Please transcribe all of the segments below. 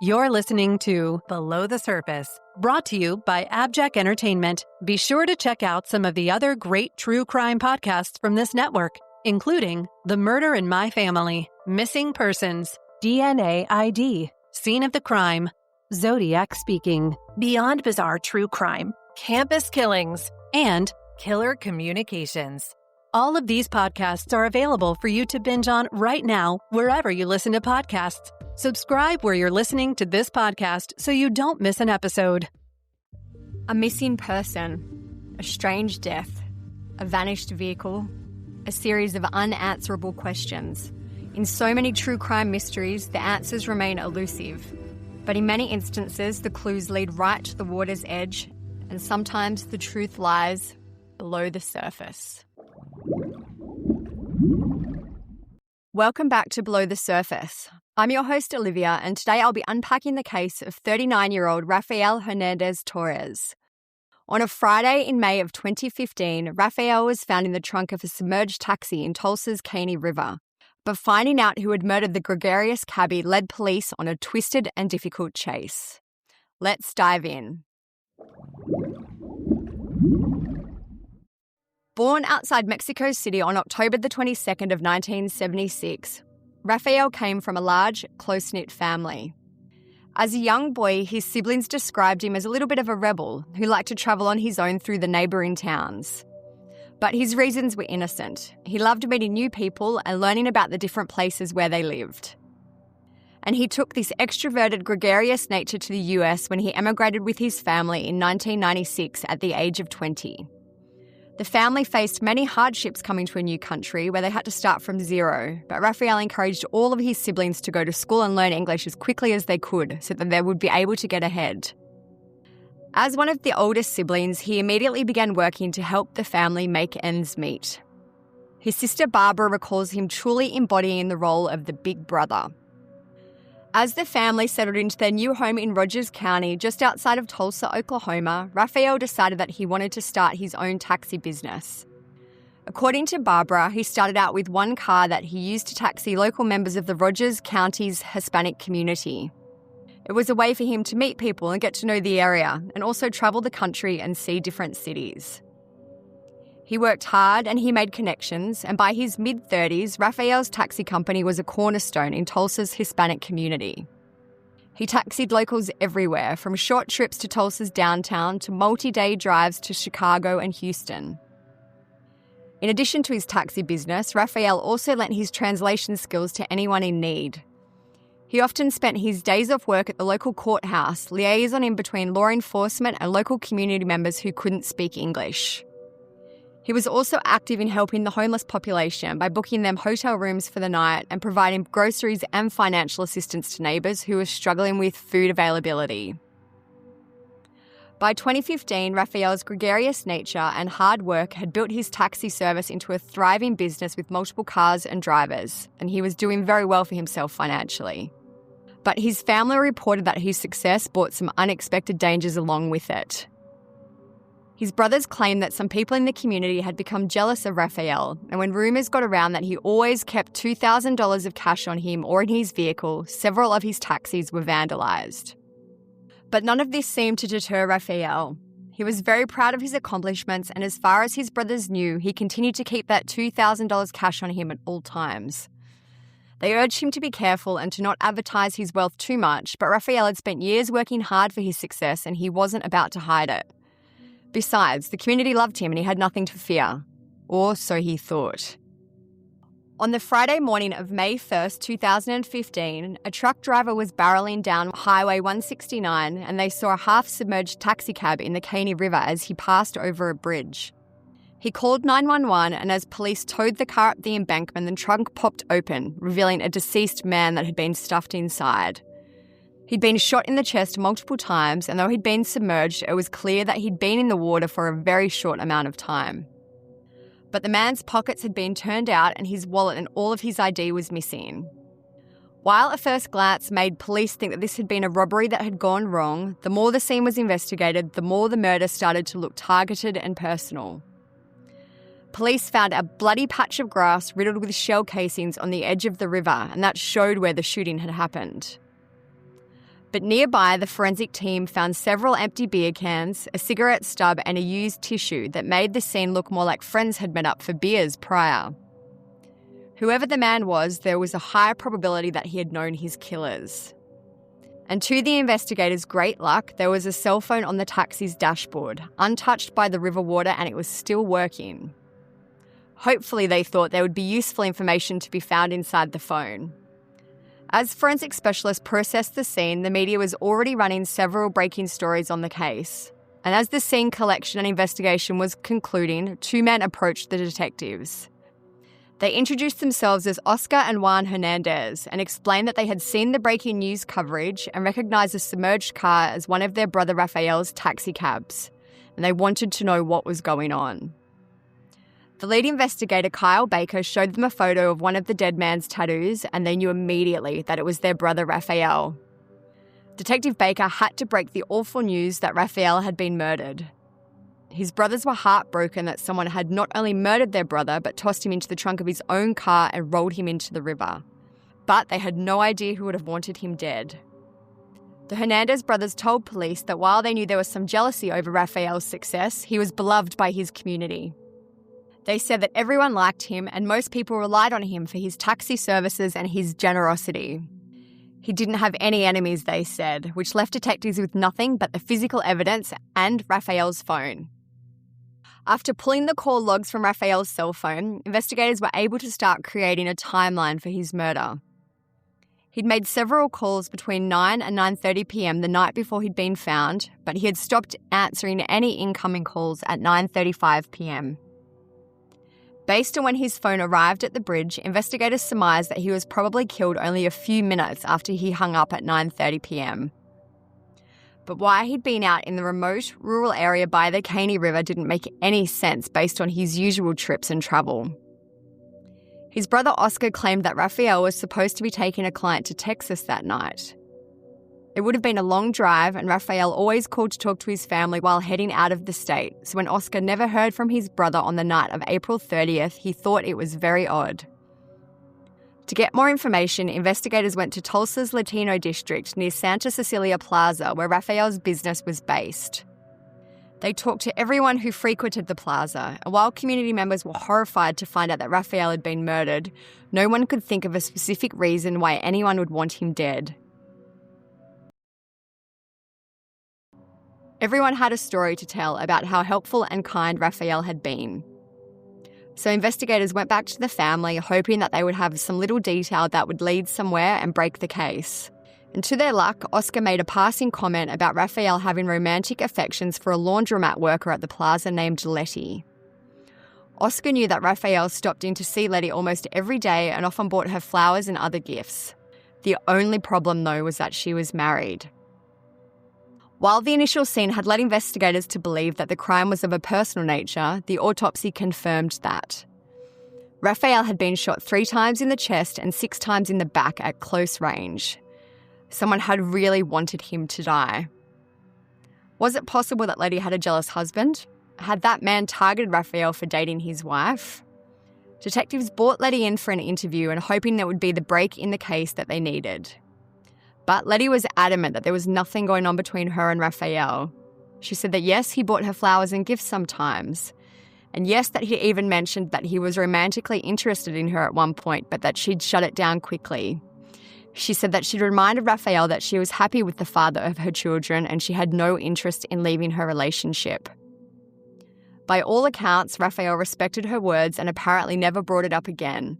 You're listening to Below the Surface, brought to you by AbJack Entertainment. Be sure to check out some of the other great true crime podcasts from this network, including The Murder in My Family, Missing Persons, DNA ID, Scene of the Crime, Zodiac Speaking, Beyond Bizarre True Crime, Campus Killings, and Killer Communications. All of these podcasts are available for you to binge on right now, wherever you listen to podcasts. Subscribe where you're listening to this podcast so you don't miss an episode. A missing person, a strange death, a vanished vehicle, a series of unanswerable questions. In so many true crime mysteries, the answers remain elusive. But in many instances, the clues lead right to the water's edge, and sometimes the truth lies below the surface. Welcome back to Below the Surface. I'm your host, Olivia, and today I'll be unpacking the case of 39-year-old Rafael Hernandez-Torres. On a Friday in May of 2015, Rafael was found in the trunk of a submerged taxi in Tulsa's Caney River. But finding out who had murdered the gregarious cabbie led police on a twisted and difficult chase. Let's dive in. Born outside Mexico City on October the 22nd of 1976, Rafael came from a large, close-knit family. As a young boy, his siblings described him as a little bit of a rebel who liked to travel on his own through the neighbouring towns. But his reasons were innocent. He loved meeting new people and learning about the different places where they lived. And he took this extroverted, gregarious nature to the US when he emigrated with his family in 1996 at the age of 20. The family faced many hardships coming to a new country where they had to start from zero, but Rafael encouraged all of his siblings to go to school and learn English as quickly as they could so that they would be able to get ahead. As one of the oldest siblings, he immediately began working to help the family make ends meet. His sister Barbara recalls him truly embodying the role of the big brother. As the family settled into their new home in Rogers County, just outside of Tulsa, Oklahoma, Rafael decided that he wanted to start his own taxi business. According to Barbara, he started out with one car that he used to taxi local members of the Rogers County's Hispanic community. It was a way for him to meet people and get to know the area, and also travel the country and see different cities. He worked hard and he made connections, and by his mid-30s, Rafael's taxi company was a cornerstone in Tulsa's Hispanic community. He taxied locals everywhere, from short trips to Tulsa's downtown to multi-day drives to Chicago and Houston. In addition to his taxi business, Rafael also lent his translation skills to anyone in need. He often spent his days off work at the local courthouse, liaisoning between law enforcement and local community members who couldn't speak English. He was also active in helping the homeless population by booking them hotel rooms for the night and providing groceries and financial assistance to neighbours who were struggling with food availability. By 2015, Rafael's gregarious nature and hard work had built his taxi service into a thriving business with multiple cars and drivers, and he was doing very well for himself financially. But his family reported that his success brought some unexpected dangers along with it. His brothers claimed that some people in the community had become jealous of Rafael, and when rumours got around that he always kept $2,000 of cash on him or in his vehicle, several of his taxis were vandalised. But none of this seemed to deter Rafael. He was very proud of his accomplishments, and as far as his brothers knew, he continued to keep that $2,000 cash on him at all times. They urged him to be careful and to not advertise his wealth too much, but Rafael had spent years working hard for his success and he wasn't about to hide it. Besides, the community loved him and he had nothing to fear. Or so he thought. On the Friday morning of May 1st, 2015, a truck driver was barreling down Highway 169 and they saw a half-submerged taxicab in the Caney River as he passed over a bridge. He called 911 and as police towed the car up the embankment, the trunk popped open, revealing a deceased man that had been stuffed inside. He'd been shot in the chest multiple times, and though he'd been submerged, it was clear that he'd been in the water for a very short amount of time. But the man's pockets had been turned out and his wallet and all of his ID was missing. While at first glance made police think that this had been a robbery that had gone wrong, the more the scene was investigated, the more the murder started to look targeted and personal. Police found a bloody patch of grass riddled with shell casings on the edge of the river, and that showed where the shooting had happened. But nearby, the forensic team found several empty beer cans, a cigarette stub, and a used tissue that made the scene look more like friends had met up for beers prior. Whoever the man was, there was a high probability that he had known his killers. And to the investigators' great luck, there was a cell phone on the taxi's dashboard, untouched by the river water, and it was still working. Hopefully, they thought there would be useful information to be found inside the phone. As forensic specialists processed the scene, the media was already running several breaking stories on the case. And as the scene collection and investigation was concluding, two men approached the detectives. They introduced themselves as Oscar and Juan Hernandez and explained that they had seen the breaking news coverage and recognised the submerged car as one of their brother Rafael's taxi cabs, and they wanted to know what was going on. The lead investigator, Kyle Baker, showed them a photo of one of the dead man's tattoos, and they knew immediately that it was their brother Rafael. Detective Baker had to break the awful news that Rafael had been murdered. His brothers were heartbroken that someone had not only murdered their brother, but tossed him into the trunk of his own car and rolled him into the river. But they had no idea who would have wanted him dead. The Hernandez brothers told police that while they knew there was some jealousy over Rafael's success, he was beloved by his community. They said that everyone liked him and most people relied on him for his taxi services and his generosity. He didn't have any enemies, they said, which left detectives with nothing but the physical evidence and Rafael's phone. After pulling the call logs from Rafael's cell phone, investigators were able to start creating a timeline for his murder. He'd made several calls between 9 and 9:30 p.m. the night before he'd been found, but he had stopped answering any incoming calls at 9:35 p.m. Based on when his phone arrived at the bridge, investigators surmised that he was probably killed only a few minutes after he hung up at 9:30 p.m. But why he'd been out in the remote, rural area by the Caney River didn't make any sense based on his usual trips and travel. His brother Oscar claimed that Rafael was supposed to be taking a client to Texas that night. It would have been a long drive, and Rafael always called to talk to his family while heading out of the state, so when Oscar never heard from his brother on the night of April 30th, he thought it was very odd. To get more information, investigators went to Tulsa's Latino district near Santa Cecilia Plaza, where Rafael's business was based. They talked to everyone who frequented the plaza, and while community members were horrified to find out that Rafael had been murdered, no one could think of a specific reason why anyone would want him dead. Everyone had a story to tell about how helpful and kind Rafael had been. So investigators went back to the family, hoping that they would have some little detail that would lead somewhere and break the case. And to their luck, Oscar made a passing comment about Rafael having romantic affections for a laundromat worker at the plaza named Letty. Oscar knew that Rafael stopped in to see Letty almost every day and often bought her flowers and other gifts. The only problem, though, was that she was married. While the initial scene had led investigators to believe that the crime was of a personal nature, the autopsy confirmed that. Rafael had been shot 3 times in the chest and 6 times in the back at close range. Someone had really wanted him to die. Was it possible that Letty had a jealous husband? Had that man targeted Rafael for dating his wife? Detectives brought Letty in for an interview and hoping there would be the break in the case that they needed. But Letty was adamant that there was nothing going on between her and Rafael. She said that yes, he bought her flowers and gifts sometimes. And yes, that he even mentioned that he was romantically interested in her at one point, but that she'd shut it down quickly. She said that she'd reminded Rafael that she was happy with the father of her children and she had no interest in leaving her relationship. By all accounts, Rafael respected her words and apparently never brought it up again.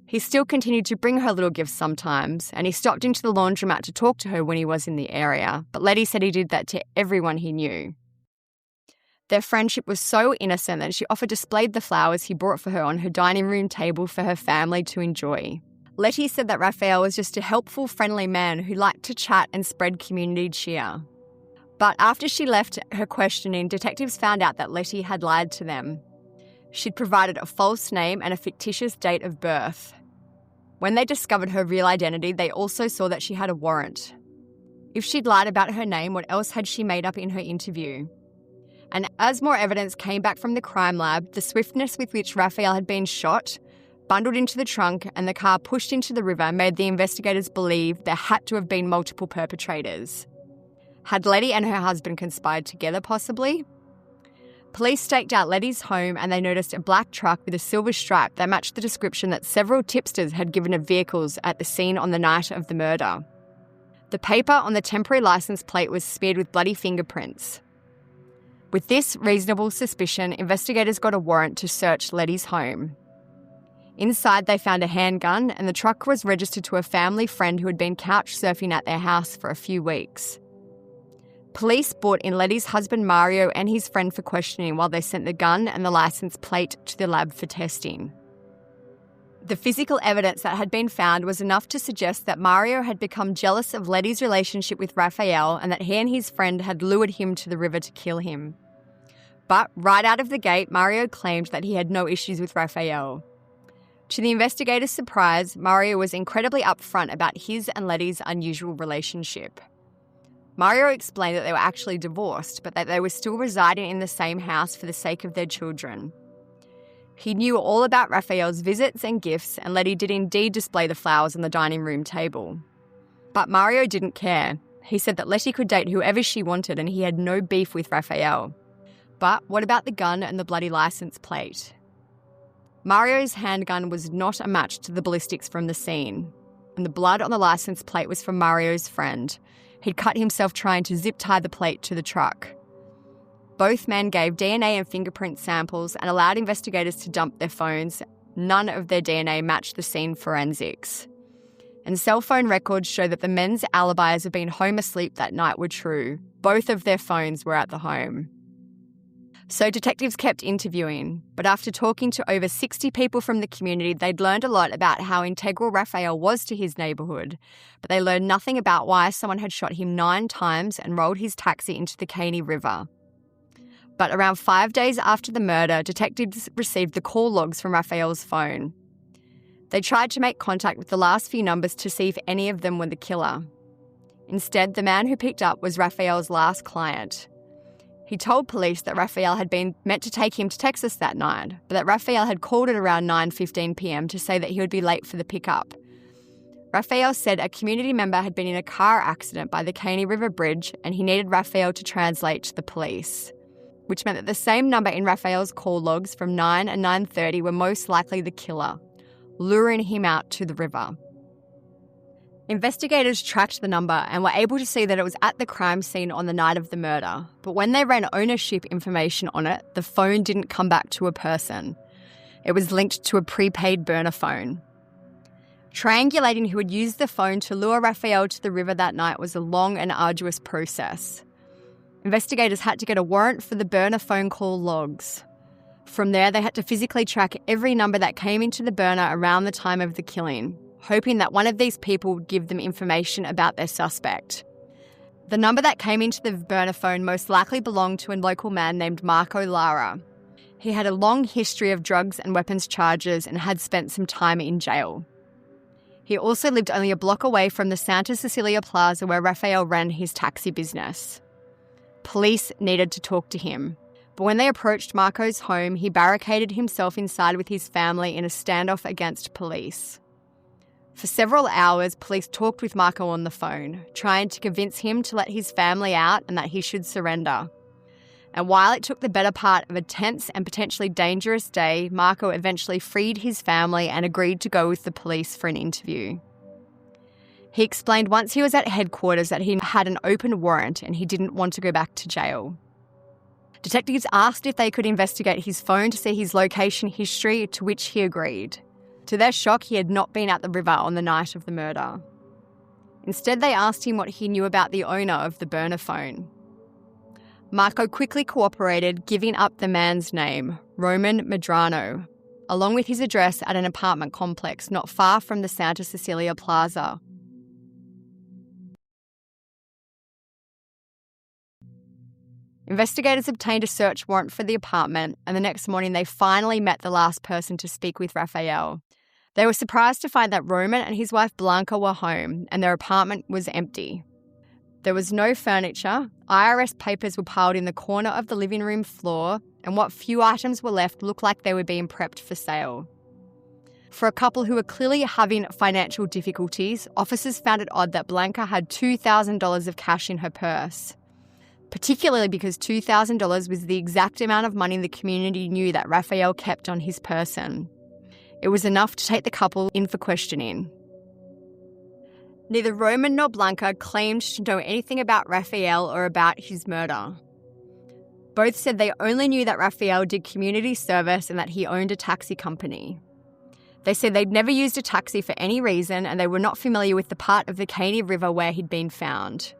He still continued to bring her little gifts sometimes, and he stopped into the laundromat to talk to her when he was in the area, but Letty said he did that to everyone he knew. Their friendship was so innocent that she often displayed the flowers he brought for her on her dining room table for her family to enjoy. Letty said that Rafael was just a helpful, friendly man who liked to chat and spread community cheer. But after she left her questioning, detectives found out that Letty had lied to them. She'd provided a false name and a fictitious date of birth. When they discovered her real identity, they also saw that she had a warrant. If she'd lied about her name, what else had she made up in her interview? And as more evidence came back from the crime lab, the swiftness with which Rafael had been shot, bundled into the trunk, and the car pushed into the river made the investigators believe there had to have been multiple perpetrators. Had Letty and her husband conspired together, possibly? Police staked out Letty's home and they noticed a black truck with a silver stripe that matched the description that several tipsters had given of vehicles at the scene on the night of the murder. The paper on the temporary license plate was smeared with bloody fingerprints. With this reasonable suspicion, investigators got a warrant to search Letty's home. Inside, they found a handgun, and the truck was registered to a family friend who had been couch surfing at their house for a few weeks. Police brought in Letty's husband Mario and his friend for questioning while they sent the gun and the license plate to the lab for testing. The physical evidence that had been found was enough to suggest that Mario had become jealous of Letty's relationship with Rafael and that he and his friend had lured him to the river to kill him. But right out of the gate, Mario claimed that he had no issues with Rafael. To the investigators' surprise, Mario was incredibly upfront about his and Letty's unusual relationship. Mario explained that they were actually divorced, but that they were still residing in the same house for the sake of their children. He knew all about Rafael's visits and gifts, and Letty did indeed display the flowers on the dining room table. But Mario didn't care. He said that Letty could date whoever she wanted and he had no beef with Rafael. But what about the gun and the bloody license plate? Mario's handgun was not a match to the ballistics from the scene, and the blood on the license plate was from Mario's friend. He'd cut himself trying to zip tie the plate to the truck. Both men gave DNA and fingerprint samples and allowed investigators to dump their phones. None of their DNA matched the scene forensics. And cell phone records show that the men's alibis of being home asleep that night were true. Both of their phones were at the home. So detectives kept interviewing, but after talking to over 60 people from the community, they'd learned a lot about how integral Rafael was to his neighbourhood, but they learned nothing about why someone had shot him 9 times and rolled his taxi into the Caney River. But around 5 days after the murder, detectives received the call logs from Rafael's phone. They tried to make contact with the last few numbers to see if any of them were the killer. Instead, the man who picked up was Rafael's last client. He told police that Rafael had been meant to take him to Texas that night, but that Rafael had called at around 9:15 p.m. to say that he would be late for the pickup. Rafael said a community member had been in a car accident by the Caney River Bridge and he needed Rafael to translate to the police, which meant that the same number in Rafael's call logs from 9 and 9:30 were most likely the killer, luring him out to the river. Investigators tracked the number and were able to see that it was at the crime scene on the night of the murder, but when they ran ownership information on it, the phone didn't come back to a person. It was linked to a prepaid burner phone. Triangulating who had used the phone to lure Rafael to the river that night was a long and arduous process. Investigators had to get a warrant for the burner phone call logs. From there, they had to physically track every number that came into the burner around the time of the killing, hoping that one of these people would give them information about their suspect. The number that came into the burner phone most likely belonged to a local man named Marco Lara. He had a long history of drugs and weapons charges and had spent some time in jail. He also lived only a block away from the Santa Cecilia Plaza where Rafael ran his taxi business. Police needed to talk to him, but when they approached Marco's home, he barricaded himself inside with his family in a standoff against police. For several hours, police talked with Marco on the phone, trying to convince him to let his family out and that he should surrender. And while it took the better part of a tense and potentially dangerous day, Marco eventually freed his family and agreed to go with the police for an interview. He explained once he was at headquarters that he had an open warrant and he didn't want to go back to jail. Detectives asked if they could investigate his phone to see his location history, to which he agreed. To their shock, he had not been at the river on the night of the murder. Instead, they asked him what he knew about the owner of the burner phone. Marco quickly cooperated, giving up the man's name, Roman Medrano, along with his address at an apartment complex not far from the Santa Cecilia Plaza. Investigators obtained a search warrant for the apartment, and the next morning they finally met the last person to speak with Rafael. They were surprised to find that Roman and his wife Blanca were home and their apartment was empty. There was no furniture, IRS papers were piled in the corner of the living room floor, and what few items were left looked like they were being prepped for sale. For a couple who were clearly having financial difficulties, officers found it odd that Blanca had $2,000 of cash in her purse, particularly because $2,000 was the exact amount of money the community knew that Rafael kept on his person. It was enough to take the couple in for questioning. Neither Roman nor Blanca claimed to know anything about Rafael or about his murder. Both said they only knew that Rafael did community service and that he owned a taxi company. They said they'd never used a taxi for any reason and they were not familiar with the part of the Caney River where he'd been found.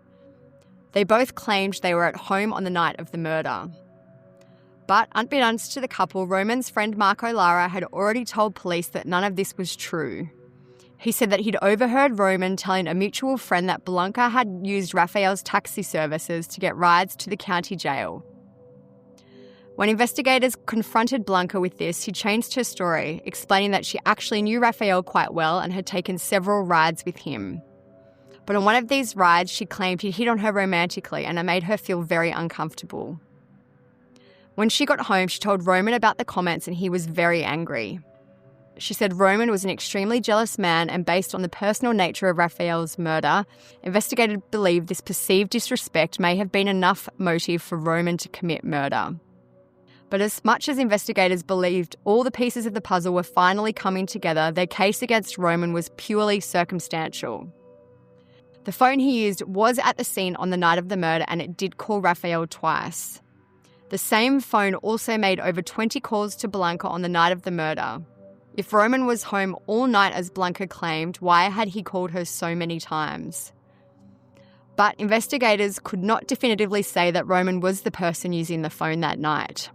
They both claimed they were at home on the night of the murder. But unbeknownst to the couple, Roman's friend Marco Lara had already told police that none of this was true. He said that he'd overheard Roman telling a mutual friend that Blanca had used Rafael's taxi services to get rides to the county jail. When investigators confronted Blanca with this, she changed her story, explaining that she actually knew Rafael quite well and had taken several rides with him. But on one of these rides, she claimed he hit on her romantically and it made her feel very uncomfortable. When she got home, she told Roman about the comments and he was very angry. She said Roman was an extremely jealous man and based on the personal nature of Rafael's murder, investigators believe this perceived disrespect may have been enough motive for Roman to commit murder. But as much as investigators believed all the pieces of the puzzle were finally coming together, their case against Roman was purely circumstantial. The phone he used was at the scene on the night of the murder and it did call Rafael twice. The same phone also made over 20 calls to Blanca on the night of the murder. If Roman was home all night as Blanca claimed, why had he called her so many times? But investigators could not definitively say that Roman was the person using the phone that night.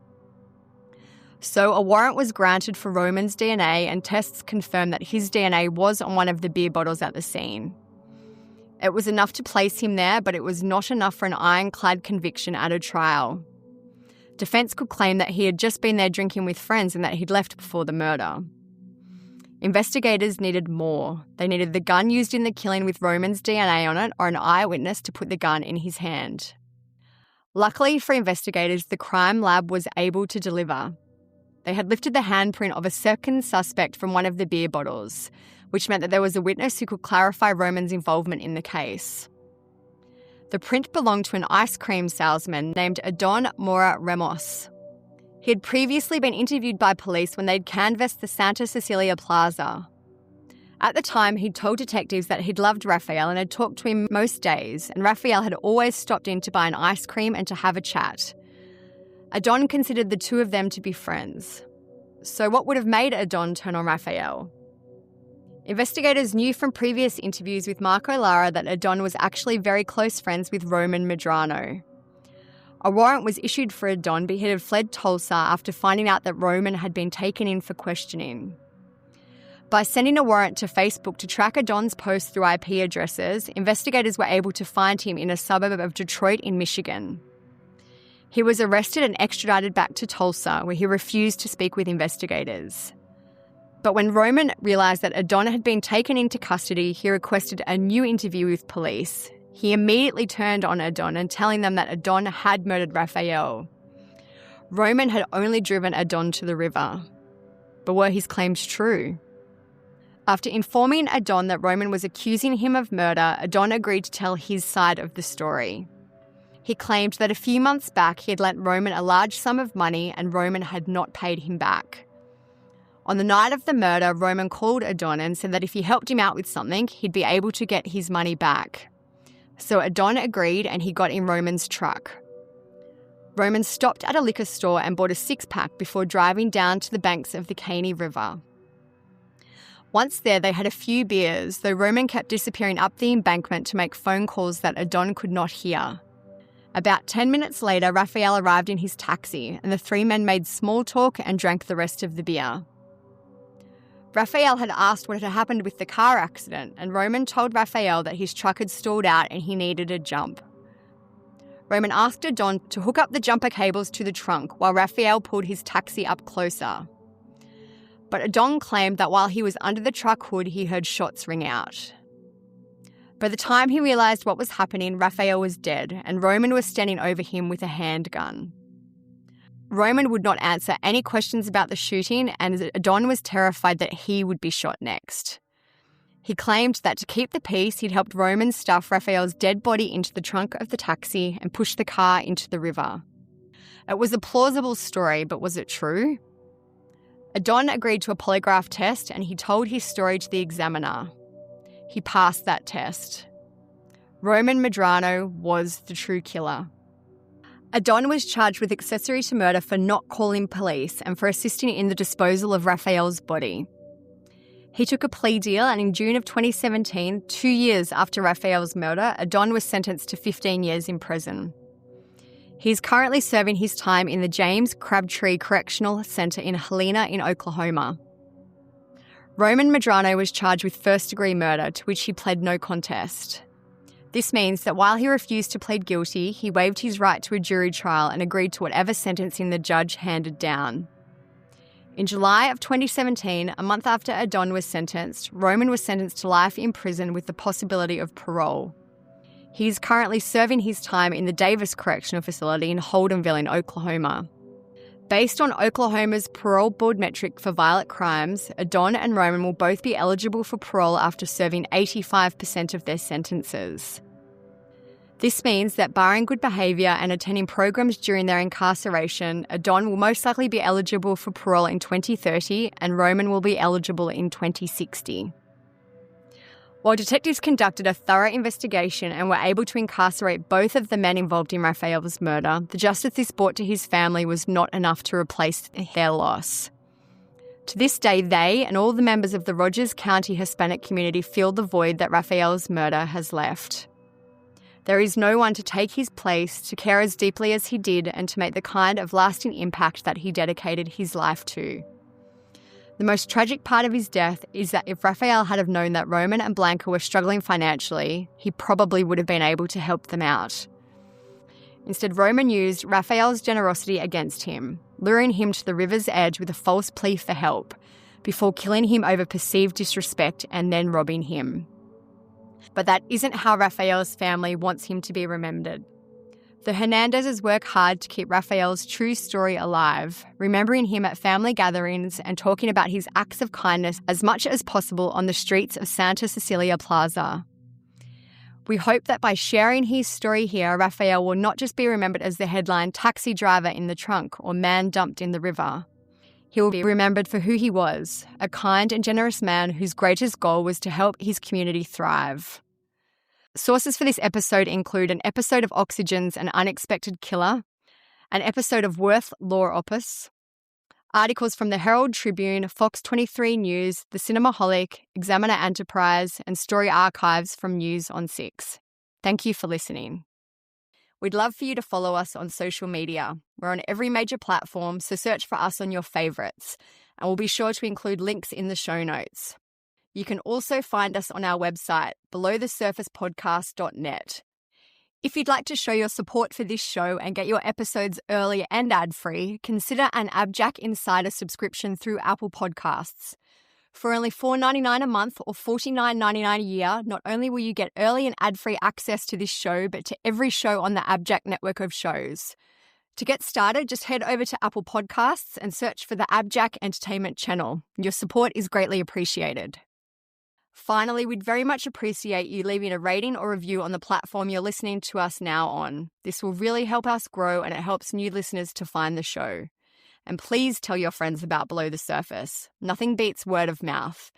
So a warrant was granted for Roman's DNA and tests confirmed that his DNA was on one of the beer bottles at the scene. It was enough to place him there, but it was not enough for an ironclad conviction at a trial. Defence could claim that he had just been there drinking with friends and that he'd left before the murder. Investigators needed more. They needed the gun used in the killing with Roman's DNA on it or an eyewitness to put the gun in his hand. Luckily for investigators, the crime lab was able to deliver. They had lifted the handprint of a second suspect from one of the beer bottles, which meant that there was a witness who could clarify Roman's involvement in the case. The print belonged to an ice cream salesman named Adon Mora Ramos. He had previously been interviewed by police when they'd canvassed the Santa Cecilia Plaza. At the time, he'd told detectives that he'd loved Rafael and had talked to him most days, and Rafael had always stopped in to buy an ice cream and to have a chat. Adon considered the two of them to be friends. So what would have made Adon turn on Rafael? Investigators knew from previous interviews with Marco Lara that Adon was actually very close friends with Roman Medrano. A warrant was issued for Adon, but he had fled Tulsa after finding out that Roman had been taken in for questioning. By sending a warrant to Facebook to track Adon's posts through IP addresses, investigators were able to find him in a suburb of Detroit in Michigan. He was arrested and extradited back to Tulsa, where he refused to speak with investigators. But when Roman realised that Adon had been taken into custody, he requested a new interview with police. He immediately turned on Adon and telling them that Adon had murdered Rafael. Roman had only driven Adon to the river. But were his claims true? After informing Adon that Roman was accusing him of murder, Adon agreed to tell his side of the story. He claimed that a few months back he had lent Roman a large sum of money and Roman had not paid him back. On the night of the murder, Roman called Adon and said that if he helped him out with something, he'd be able to get his money back. So Adon agreed and he got in Roman's truck. Roman stopped at a liquor store and bought a six-pack before driving down to the banks of the Caney River. Once there, they had a few beers, though Roman kept disappearing up the embankment to make phone calls that Adon could not hear. About 10 minutes later, Rafael arrived in his taxi and the three men made small talk and drank the rest of the beer. Rafael had asked what had happened with the car accident, and Roman told Rafael that his truck had stalled out and he needed a jump. Roman asked Adon to hook up the jumper cables to the trunk while Rafael pulled his taxi up closer. But Adon claimed that while he was under the truck hood, he heard shots ring out. By the time he realised what was happening, Rafael was dead, and Roman was standing over him with a handgun. Roman would not answer any questions about the shooting, and Adon was terrified that he would be shot next. He claimed that to keep the peace, he'd helped Roman stuff Rafael's dead body into the trunk of the taxi and push the car into the river. It was a plausible story, but was it true? Adon agreed to a polygraph test and he told his story to the examiner. He passed that test. Roman Medrano was the true killer. Adon was charged with accessory to murder for not calling police and for assisting in the disposal of Rafael's body. He took a plea deal, and in June of 2017, 2 years after Rafael's murder, Adon was sentenced to 15 years in prison. He is currently serving his time in the James Crabtree Correctional Center in Helena in Oklahoma. Roman Medrano was charged with first-degree murder, to which he pled no contest. This means that while he refused to plead guilty, he waived his right to a jury trial and agreed to whatever sentencing the judge handed down. In July of 2017, a month after Adon was sentenced, Roman was sentenced to life in prison with the possibility of parole. He is currently serving his time in the Davis Correctional Facility in Holdenville in Oklahoma. Based on Oklahoma's parole board metric for violent crimes, Adon and Roman will both be eligible for parole after serving 85% of their sentences. This means that barring good behaviour and attending programs during their incarceration, Adon will most likely be eligible for parole in 2030 and Roman will be eligible in 2060. While detectives conducted a thorough investigation and were able to incarcerate both of the men involved in Rafael's murder, the justice this brought to his family was not enough to replace their loss. To this day, they and all the members of the Rogers County Hispanic community feel the void that Rafael's murder has left. There is no one to take his place, to care as deeply as he did, and to make the kind of lasting impact that he dedicated his life to. The most tragic part of his death is that if Rafael had have known that Roman and Blanca were struggling financially, he probably would have been able to help them out. Instead, Roman used Rafael's generosity against him, luring him to the river's edge with a false plea for help, before killing him over perceived disrespect and then robbing him. But that isn't how Rafael's family wants him to be remembered. The Hernandezes work hard to keep Rafael's true story alive, remembering him at family gatherings and talking about his acts of kindness as much as possible on the streets of Santa Cecilia Plaza. We hope that by sharing his story here, Rafael will not just be remembered as the headline taxi driver in the trunk or man dumped in the river. He will be remembered for who he was, a kind and generous man whose greatest goal was to help his community thrive. Sources for this episode include an episode of Oxygen's An Unexpected Killer, an episode of Worth Law Opus, articles from the Herald Tribune, Fox 23 News, The Cinemaholic, Examiner Enterprise, and story archives from News on 6. Thank you for listening. We'd love for you to follow us on social media. We're on every major platform, so search for us on your favourites, and we'll be sure to include links in the show notes. You can also find us on our website, belowthesurfacepodcast.net. If you'd like to show your support for this show and get your episodes early and ad-free, consider an AbJack Insider subscription through Apple Podcasts. For only $4.99 a month or $49.99 a year, not only will you get early and ad-free access to this show, but to every show on the AbJack network of shows. To get started, just head over to Apple Podcasts and search for the AbJack Entertainment channel. Your support is greatly appreciated. Finally, we'd very much appreciate you leaving a rating or review on the platform you're listening to us now on. This will really help us grow and it helps new listeners to find the show. And please tell your friends about Below the Surface. Nothing beats word of mouth.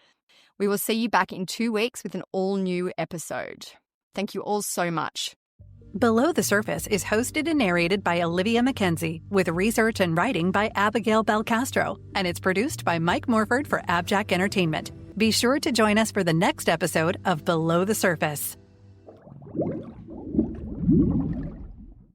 We will see you back in 2 weeks with an all-new episode. Thank you all so much. Below the Surface is hosted and narrated by Olivia McKenzie, with research and writing by Abigail Belcastro, and it's produced by Mike Morford for AbJack Entertainment. Be sure to join us for the next episode of Below the Surface.